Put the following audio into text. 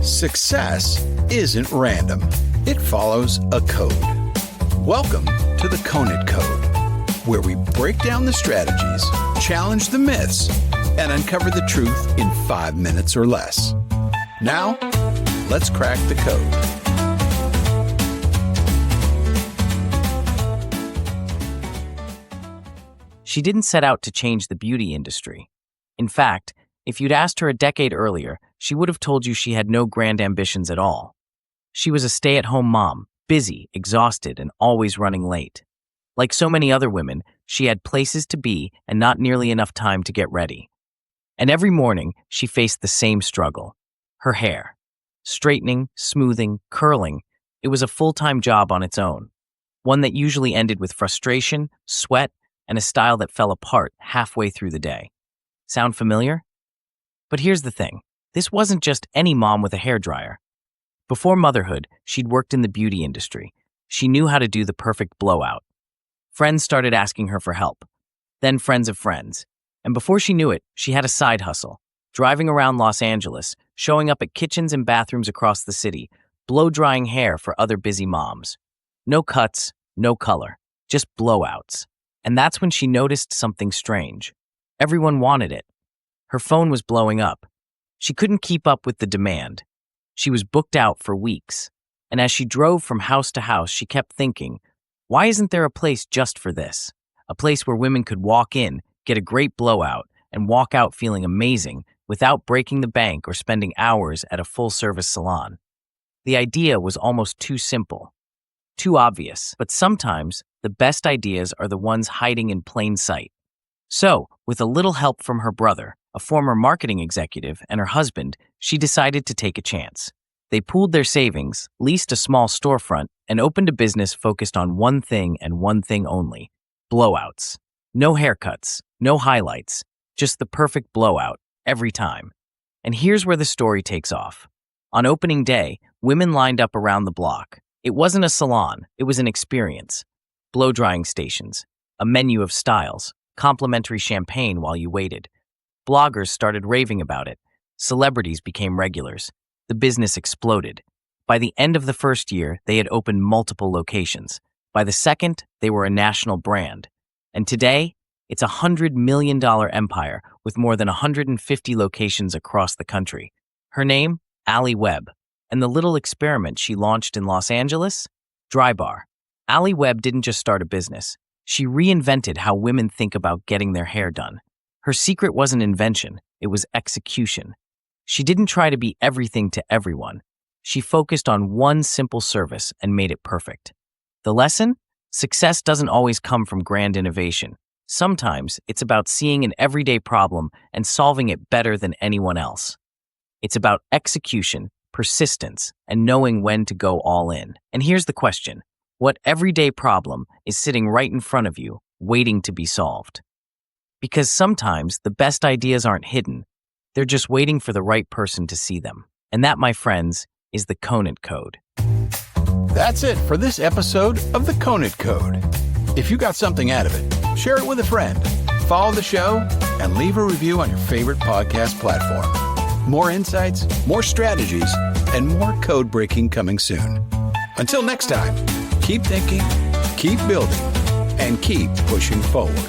Success isn't random. It follows a code. Welcome to the Conant Code, where we break down the strategies, challenge the myths, and uncover the truth in 5 minutes or less. Now, let's crack the code. She didn't set out to change the beauty industry. In fact, if you'd asked her a decade earlier, she would have told you she had no grand ambitions at all. She was a stay-at-home mom, busy, exhausted, and always running late. Like so many other women, she had places to be and not nearly enough time to get ready. And every morning, she faced the same struggle. Her hair. Straightening, smoothing, curling, it was a full-time job on its own. One that usually ended with frustration, sweat, and a style that fell apart halfway through the day. Sound familiar? But here's the thing. This wasn't just any mom with a hairdryer. Before motherhood, she'd worked in the beauty industry. She knew how to do the perfect blowout. Friends started asking her for help. Then friends of friends. And before she knew it, she had a side hustle. Driving around Los Angeles, showing up at kitchens and bathrooms across the city, blow-drying hair for other busy moms. No cuts, no color, just blowouts. And that's when she noticed something strange. Everyone wanted it. Her phone was blowing up. She couldn't keep up with the demand. She was booked out for weeks. And as she drove from house to house, she kept thinking, why isn't there a place just for this? A place where women could walk in, get a great blowout, and walk out feeling amazing without breaking the bank or spending hours at a full-service salon. The idea was almost too simple, too obvious, but sometimes the best ideas are the ones hiding in plain sight. So, with a little help from her brother, a former marketing executive, and her husband, she decided to take a chance. They pooled their savings, leased a small storefront, and opened a business focused on one thing and one thing only: blowouts. No haircuts, no highlights, just the perfect blowout, every time. And here's where the story takes off. On opening day, women lined up around the block. It wasn't a salon, it was an experience. Blow-drying stations, a menu of styles, complimentary champagne while you waited. Bloggers started raving about it. Celebrities became regulars. The business exploded. By the end of the first year, they had opened multiple locations. By the second, they were a national brand. And today, it's a $100 million empire with more than 150 locations across the country. Her name? Alli Webb. And the little experiment she launched in Los Angeles? Drybar. Alli Webb didn't just start a business. She reinvented how women think about getting their hair done. Her secret wasn't invention, it was execution. She didn't try to be everything to everyone. She focused on one simple service and made it perfect. The lesson? Success doesn't always come from grand innovation. Sometimes it's about seeing an everyday problem and solving it better than anyone else. It's about execution, persistence, and knowing when to go all in. And here's the question. What everyday problem is sitting right in front of you, waiting to be solved? Because sometimes the best ideas aren't hidden. They're just waiting for the right person to see them. And that, my friends, is the Conant Code. That's it for this episode of the Conant Code. If you got something out of it, share it with a friend, follow the show, and leave a review on your favorite podcast platform. More insights, more strategies, and more code breaking coming soon. Until next time, keep thinking, keep building, and keep pushing forward.